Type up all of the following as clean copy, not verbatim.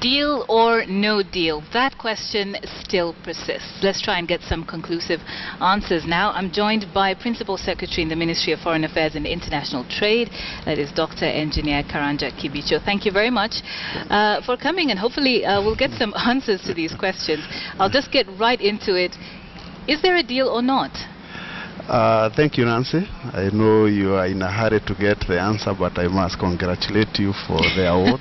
Deal or no deal? That question still persists. Let's try and get some conclusive answers now. I'm joined by Principal Secretary in the Ministry of Foreign Affairs and International Trade, that is Dr. Engineer Karanja Kibicho. Thank you very much for coming, and hopefully we'll get some answers to these questions. I'll just get right into it. Is there a deal or not? Thank you, Nancy. I know you are in a hurry to get the answer, but I must congratulate you for the award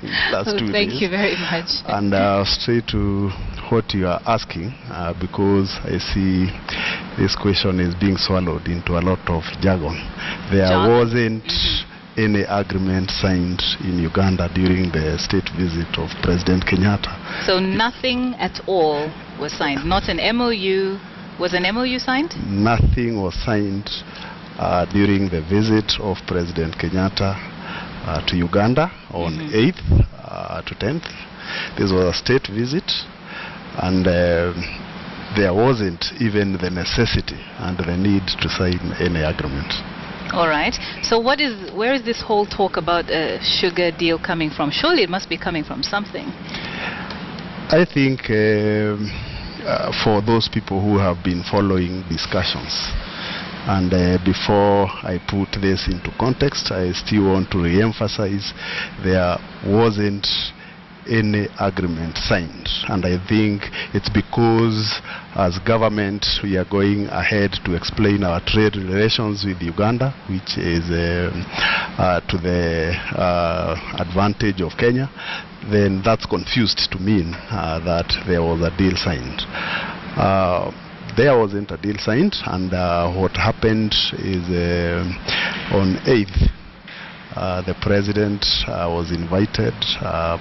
in the last 2 days. Thank you very much. And straight to what you are asking, because I see this question is being swallowed into a lot of jargon. There wasn't any agreement signed in Uganda during the state visit of President Kenyatta. So nothing at all was signed? Not an MOU? Was an MOU signed? Nothing was signed during the visit of President Kenyatta to Uganda on 8th to 10th. This was a state visit, and there wasn't even the necessity and the need to sign any agreement. All right. So where is this whole talk about a sugar deal coming from? Surely it must be coming from something. I think for those people who have been following discussions, and before I put this into context, I still want to re-emphasize there wasn't any agreement signed, and I think it's because as government we are going ahead to explain our trade relations with Uganda, which is to the advantage of Kenya. Then that's confused to mean that there was a deal signed. There wasn't a deal signed, and what happened is on 8th, the president was invited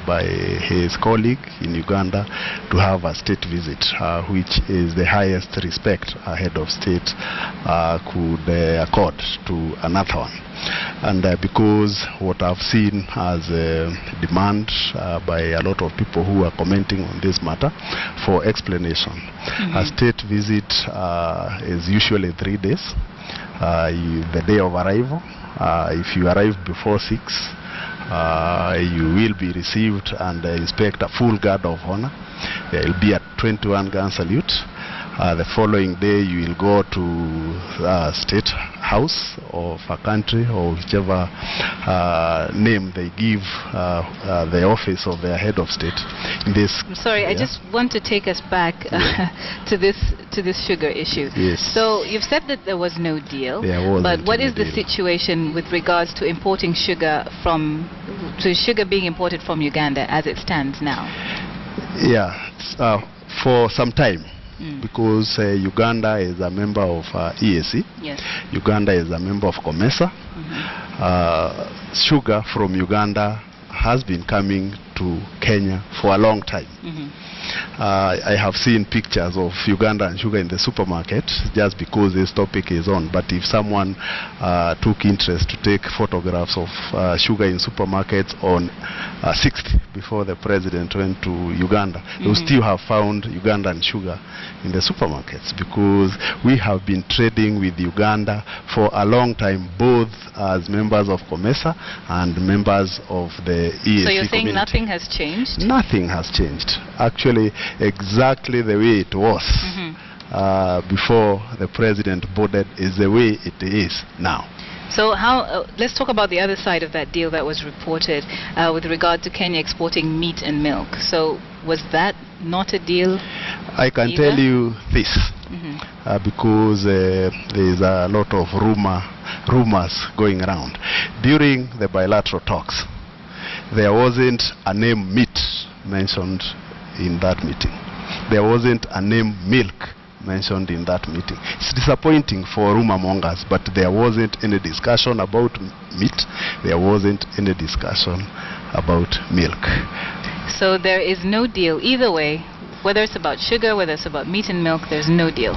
by his colleague in Uganda to have a state visit, which is the highest respect a head of state could accord to another one. And because what I've seen as a demand by a lot of people who are commenting on this matter for explanation, a state visit is usually 3 days. The day of arrival, if you arrive before 6, you will be received and inspect a full guard of honor. There will be a 21-gun salute. The following day you will go to state house of a country, or whichever name they give the office of their head of state. I'm sorry, I just want to take us back to this sugar issue. Yes. So you've said that there was no deal, but what is the situation with regards to importing sugar sugar being imported from Uganda as it stands now? Yeah, for some time. Because Uganda is a member of EAC. Yes. Uganda is a member of COMESA. Sugar from Uganda has been coming to Kenya for a long time. I have seen pictures of Ugandan sugar in the supermarket just because this topic is on. But if someone took interest to take photographs of sugar in supermarkets on 6th, before the president went to Uganda, they will still have found Ugandan sugar in the supermarkets, because we have been trading with Uganda for a long time, both as members of COMESA and members of the EAC. So you're saying community. Nothing has changed? Nothing has changed. Actually, exactly the way it was before the president boarded is the way it is now. So let's talk about the other side of that deal that was reported with regard to Kenya exporting meat and milk. So was that not a deal? I can tell you this, because there is a lot of rumors going around. During the bilateral talks, there wasn't a name meat mentioned in that meeting. There wasn't a name milk mentioned in that meeting. It's disappointing for rumor mongers, but there wasn't any discussion about meat. There wasn't any discussion about milk. So there is no deal either way, whether it's about sugar, whether it's about meat and milk. There's no deal.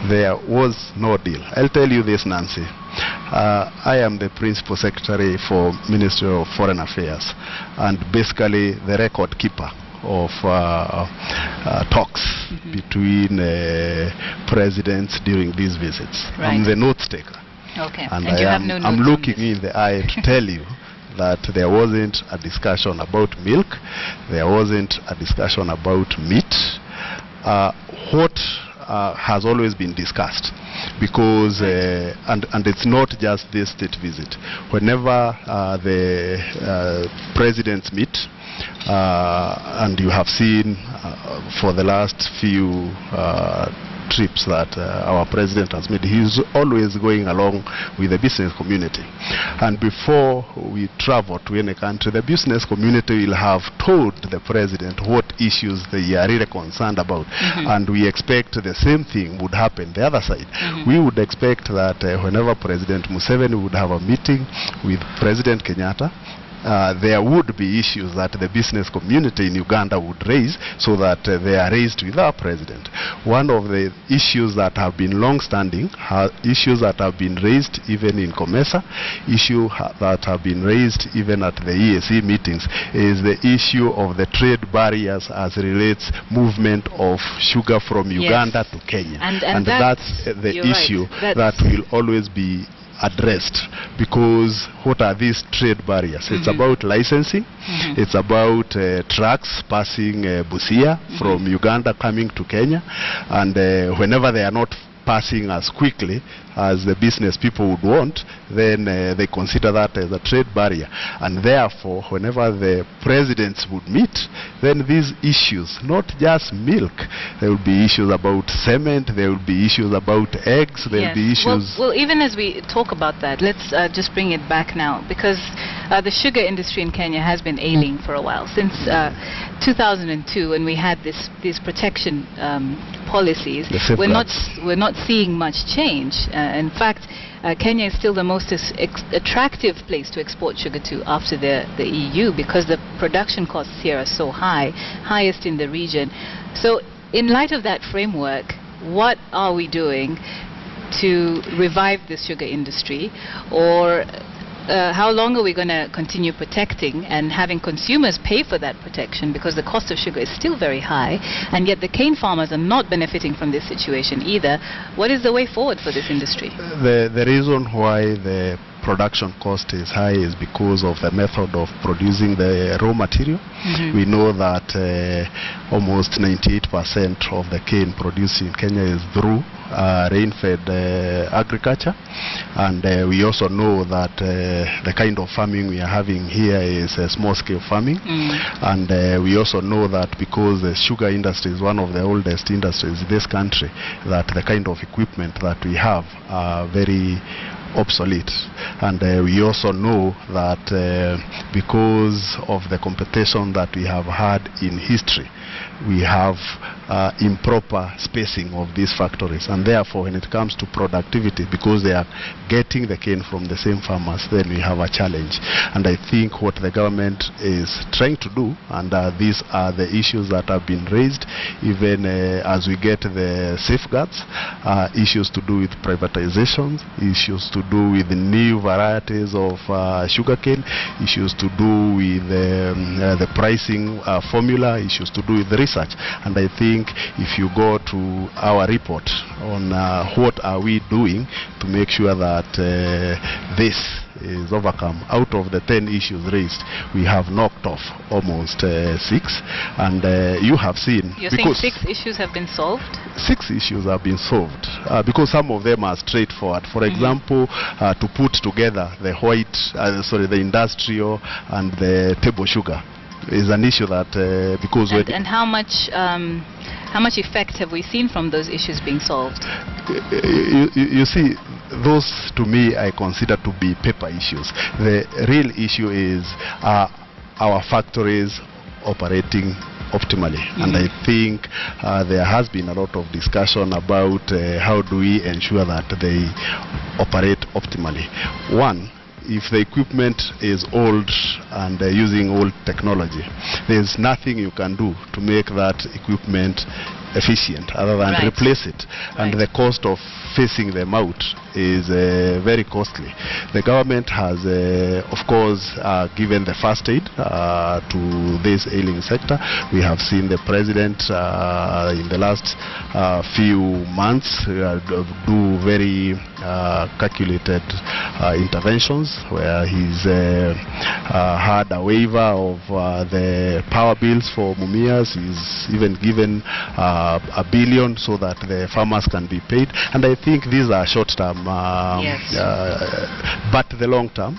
There was no deal. I'll tell you this, Nancy. I am the Principal Secretary for Ministry of Foreign Affairs, and basically the record keeper of talks between presidents during these visits. Right. I'm the note taker. Okay. And you have no notes I'm looking in the eye to tell you that there wasn't a discussion about milk, there wasn't a discussion about meat. What has always been discussed, because and it's not just this state visit. Whenever the presidents meet, and you have seen for the last few trips that our president has made, he's always going along with the business community. And before we travel to any country, the business community will have told the president what issues they are really concerned about. And we expect the same thing would happen the other side. We would expect that whenever President Museveni would have a meeting with President Kenyatta, there would be issues that the business community in Uganda would raise, so that they are raised with our president. One of the issues that have been long-standing, issues that have been raised even in COMESA, issues that have been raised even at the EAC meetings, is the issue of the trade barriers as relates movement of sugar from Uganda to Kenya. And that's the issue that will always be addressed, because what are these trade barriers? It's about licensing, it's about trucks passing Busia from Uganda coming to Kenya, and whenever they are not passing as quickly as the business people would want, then they consider that as a trade barrier. And therefore, whenever the presidents would meet, then these issues, not just milk, there will be issues about cement, there will be issues about eggs, there will be issues... Well, even as we talk about that, let's just bring it back now, because the sugar industry in Kenya has been ailing for a while, since 2002, when we had these protection policies. We're not seeing much change. In fact, Kenya is still the most attractive place to export sugar to after the EU, because the production costs here are so high, highest in the region. So in light of that framework, what are we doing to revive the sugar industry? Or how long are we going to continue protecting and having consumers pay for that protection, because the cost of sugar is still very high, and yet the cane farmers are not benefiting from this situation either? What is the way forward for this industry? The reason why the production cost is high is because of the method of producing the raw material. We know that almost 98% of the cane produced in Kenya is through rain-fed agriculture, and we also know that the kind of farming we are having here is small-scale farming, and we also know that because the sugar industry is one of the oldest industries in this country, that the kind of equipment that we have are very obsolete. And we also know that because of the competition that we have had in history, we have improper spacing of these factories, and therefore when it comes to productivity, because they are getting the cane from the same farmers, then we have a challenge. And I think what the government is trying to do, and these are the issues that have been raised even as we get the safeguards, issues to do with privatization, issues to do with new varieties of sugarcane, issues to do with the pricing formula, issues to do with the research. And I think if you go to our report on what are we doing to make sure that this is overcome, out of the 10 issues raised, we have knocked off almost 6. And you have seen... You're saying 6 issues have been solved? 6 issues have been solved, because some of them are straightforward. For example, to put together the the industrial and the table sugar is an issue that because... And how much effect have we seen from those issues being solved? You see, those to me I consider to be paper issues. The real issue is our factories operating optimally, and I think there has been a lot of discussion about how do we ensure that they operate optimally. One, if the equipment is old and using old technology, there's nothing you can do to make that equipment efficient other than replace it. And the cost of phasing them out is very costly. The government has, of course, given the first aid to this ailing sector. We have seen the president in the last few months do very calculated interventions, where he's had a waiver of the power bills for Mumias. He's even given $1 billion so that the farmers can be paid. And I think these are short-term, but the long-term,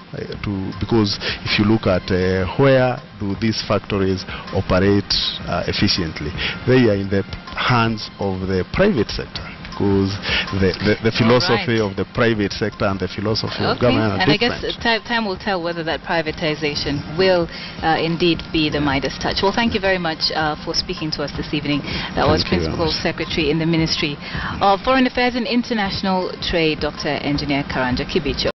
because if you look at where do these factories operate efficiently, they are in the hands of the private sector. Because the philosophy of the private sector and the philosophy of government are and different. I guess time will tell whether that privatization will indeed be the Midas touch. Well, thank you very much for speaking to us this evening. That was Principal Secretary in the Ministry of Foreign Affairs and International Trade, Dr. Engineer Karanja Kibicho.